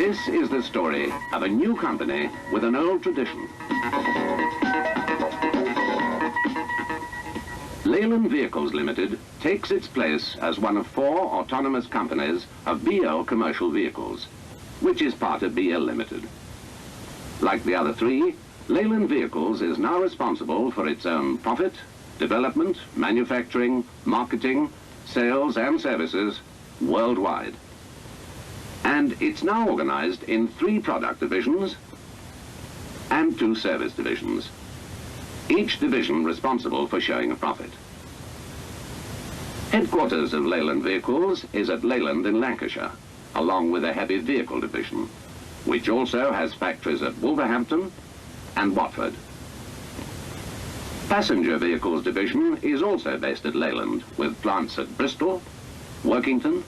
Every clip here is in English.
This is the story of a new company with an old tradition. Leyland Vehicles Limited takes its place as one of 4 autonomous companies of BL Commercial Vehicles, which is part of BL Limited. Like the other 3, Leyland Vehicles is now responsible for its own profit, development, manufacturing, marketing, sales and services worldwide. And it's now organized in 3 product divisions and 2 service divisions, each division responsible for showing a profit. Headquarters of Leyland Vehicles is at Leyland in Lancashire, along with a heavy vehicle division, which also has factories at Wolverhampton and Watford. Passenger Vehicles Division is also based at Leyland, with plants at Bristol, Workington,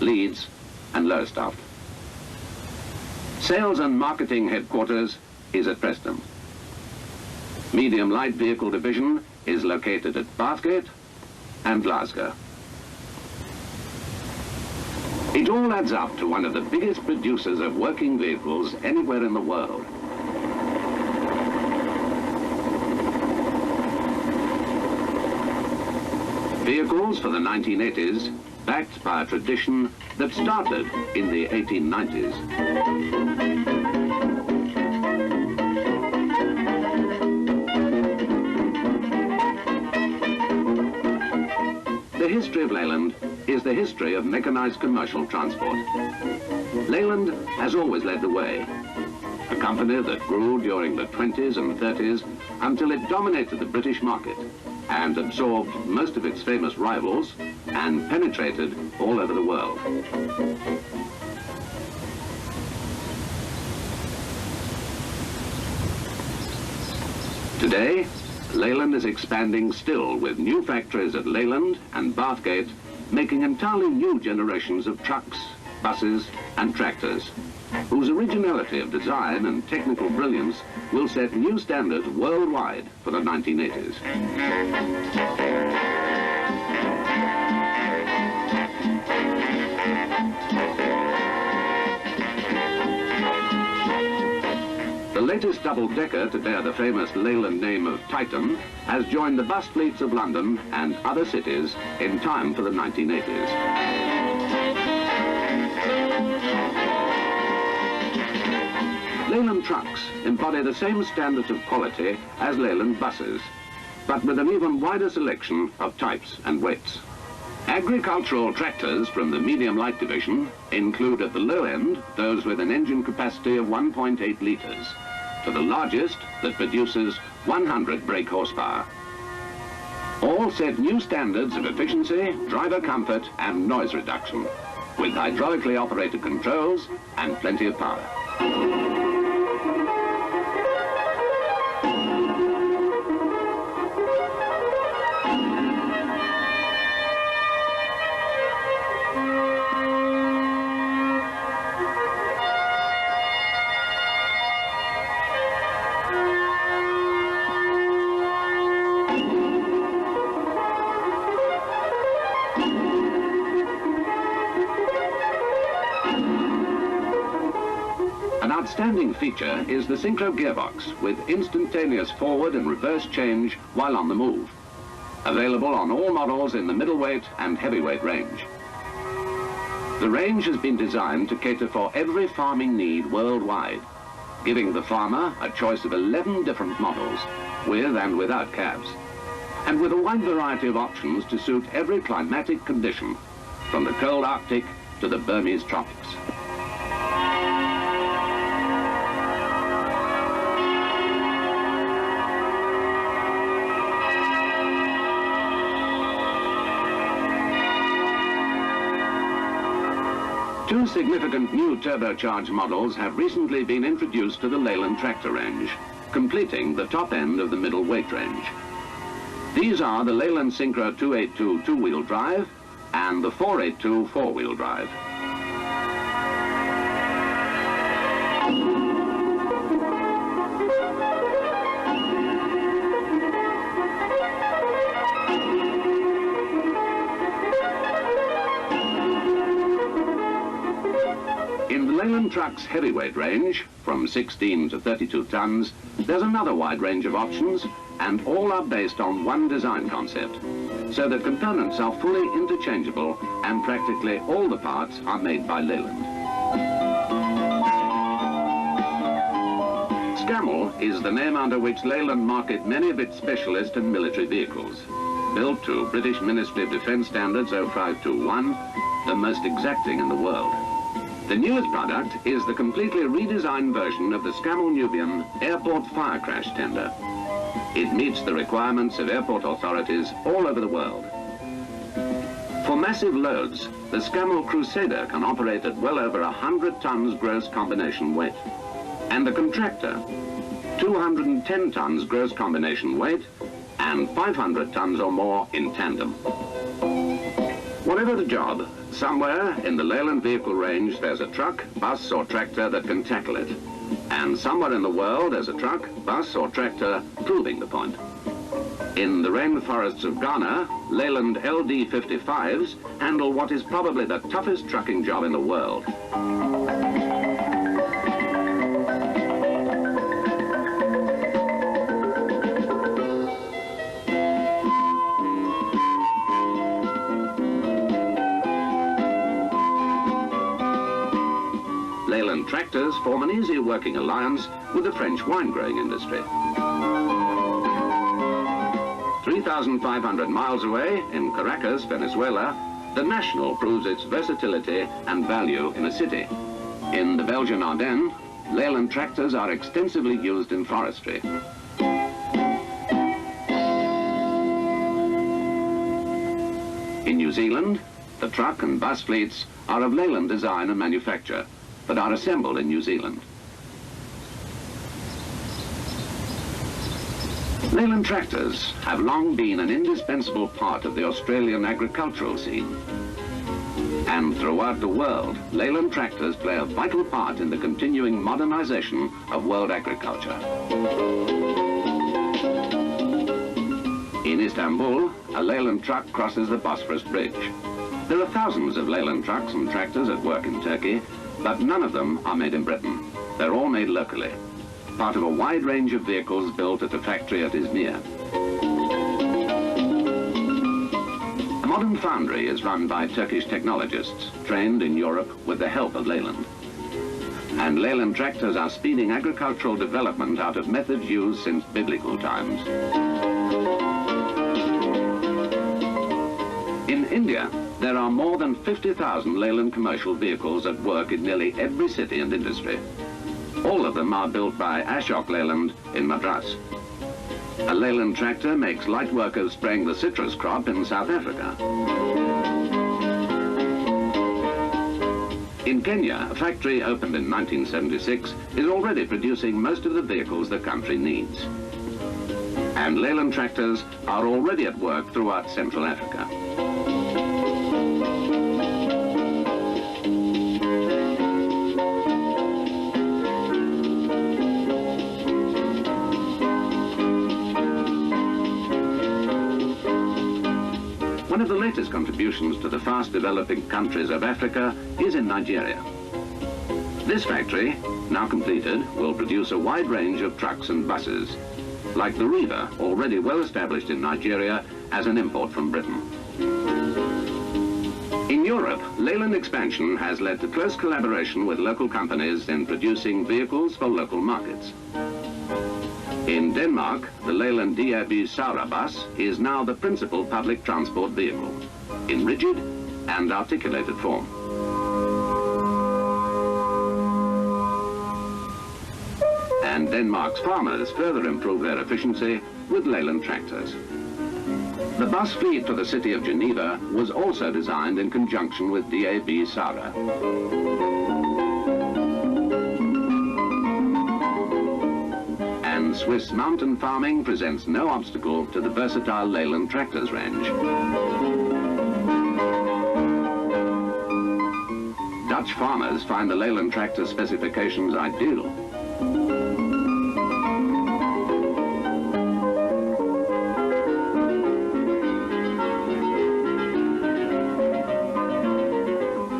Leeds and Lowestoft. Sales and Marketing Headquarters is at Preston. Medium Light Vehicle Division is located at Bathgate and Glasgow. It all adds up to one of the biggest producers of working vehicles anywhere in the world. Vehicles for the 1980s, backed by a tradition that started in the 1890s. The history of Leyland is the history of mechanized commercial transport. Leyland has always led the way, a company that grew during the 20s and 30s until it dominated the British market and absorbed most of its famous rivals and penetrated all over the world. Today, Leyland is expanding still with new factories at Leyland and Bathgate, making entirely new generations of trucks, buses and tractors, whose originality of design and technical brilliance will set new standards worldwide for the 1980s. The latest double-decker to bear the famous Leyland name of Titan has joined the bus fleets of London and other cities in time for the 1980s. Leyland trucks embody the same standards of quality as Leyland buses, but with an even wider selection of types and weights. Agricultural tractors from the medium light division include at the low end those with an engine capacity of 1.8 litres, to the largest that produces 100 brake horsepower. All set new standards of efficiency, driver comfort and noise reduction, with hydraulically operated controls and plenty of power. An outstanding feature is the synchro gearbox with instantaneous forward and reverse change while on the move. Available on all models in the middleweight and heavyweight range. The range has been designed to cater for every farming need worldwide, giving the farmer a choice of 11 different models, with and without cabs, and with a wide variety of options to suit every climatic condition, from the cold Arctic to the Burmese tropics. Two significant new turbocharged models have recently been introduced to the Leyland tractor range, completing the top end of the middle weight range. These are the Leyland Synchro 282 two-wheel drive and the 482 four-wheel drive. In the Leyland truck's heavyweight range, from 16 to 32 tons, there's another wide range of options, and all are based on one design concept, so that components are fully interchangeable and practically all the parts are made by Leyland. Scammell is the name under which Leyland market many of its specialist and military vehicles, built to British Ministry of Defence standards 0521, the most exacting in the world. The newest product is the completely redesigned version of the Scammell Nubian airport fire crash tender. It meets the requirements of airport authorities all over the world. For massive loads, the Scammell Crusader can operate at well over 100 tons gross combination weight, and the Contractor, 210 tons gross combination weight, and 500 tons or more in tandem. Whatever the job, somewhere in the Leyland vehicle range there's a truck, bus or tractor that can tackle it. And somewhere in the world there's a truck, bus or tractor proving the point. In the rainforests of Ghana, Leyland LD55s handle what is probably the toughest trucking job in the world. Leyland tractors form an easy working alliance with the French wine-growing industry. 3,500 miles away, in Caracas, Venezuela, the National proves its versatility and value in a city. In the Belgian Ardennes, Leyland tractors are extensively used in forestry. In New Zealand, the truck and bus fleets are of Leyland design and manufacture, but are assembled in New Zealand. Leyland tractors have long been an indispensable part of the Australian agricultural scene. And throughout the world, Leyland tractors play a vital part in the continuing modernization of world agriculture. In Istanbul, a Leyland truck crosses the Bosphorus Bridge. There are thousands of Leyland trucks and tractors at work in Turkey, but none of them are made in Britain. They're all made locally, part of a wide range of vehicles built at a factory at Izmir. A modern foundry is run by Turkish technologists, trained in Europe with the help of Leyland. And Leyland tractors are speeding agricultural development out of methods used since biblical times. In India, there are more than 50,000 Leyland commercial vehicles at work in nearly every city and industry. All of them are built by Ashok Leyland in Madras. A Leyland tractor makes light work of spraying the citrus crop in South Africa. In Kenya, a factory opened in 1976 is already producing most of the vehicles the country needs. And Leyland tractors are already at work throughout Central Africa. One of the latest contributions to the fast-developing countries of Africa is in Nigeria. This factory, now completed, will produce a wide range of trucks and buses, like the Riva, already well established in Nigeria as an import from Britain. In Europe, Leyland expansion has led to close collaboration with local companies in producing vehicles for local markets. In Denmark, the Leyland DAB Saura bus is now the principal public transport vehicle, in rigid and articulated form. And Denmark's farmers further improve their efficiency with Leyland tractors. The bus fleet for the city of Geneva was also designed in conjunction with DAB Saura. And Swiss mountain farming presents no obstacle to the versatile Leyland tractors range. Dutch farmers find the Leyland tractor specifications ideal.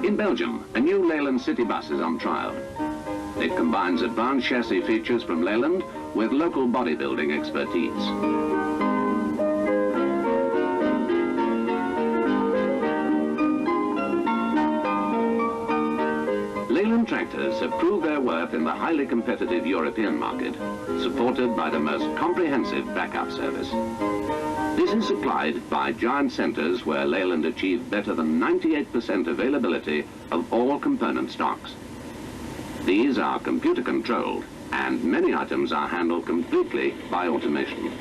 In Belgium, a new Leyland city bus is on trial. It combines advanced chassis features from Leyland with local bodybuilding expertise. Leyland tractors have proved their worth in the highly competitive European market, supported by the most comprehensive backup service. This is supplied by giant centres where Leyland achieve better than 98% availability of all component stocks. These are computer controlled, and many items are handled completely by automation.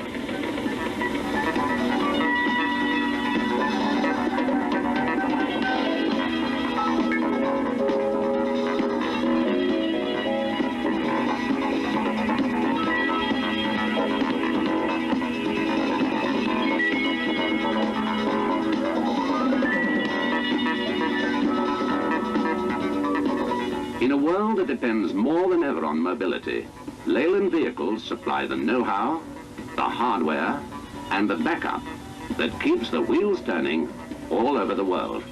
In a world that depends more than ever on mobility, Leyland vehicles supply the know-how, the hardware, and the backup that keeps the wheels turning all over the world.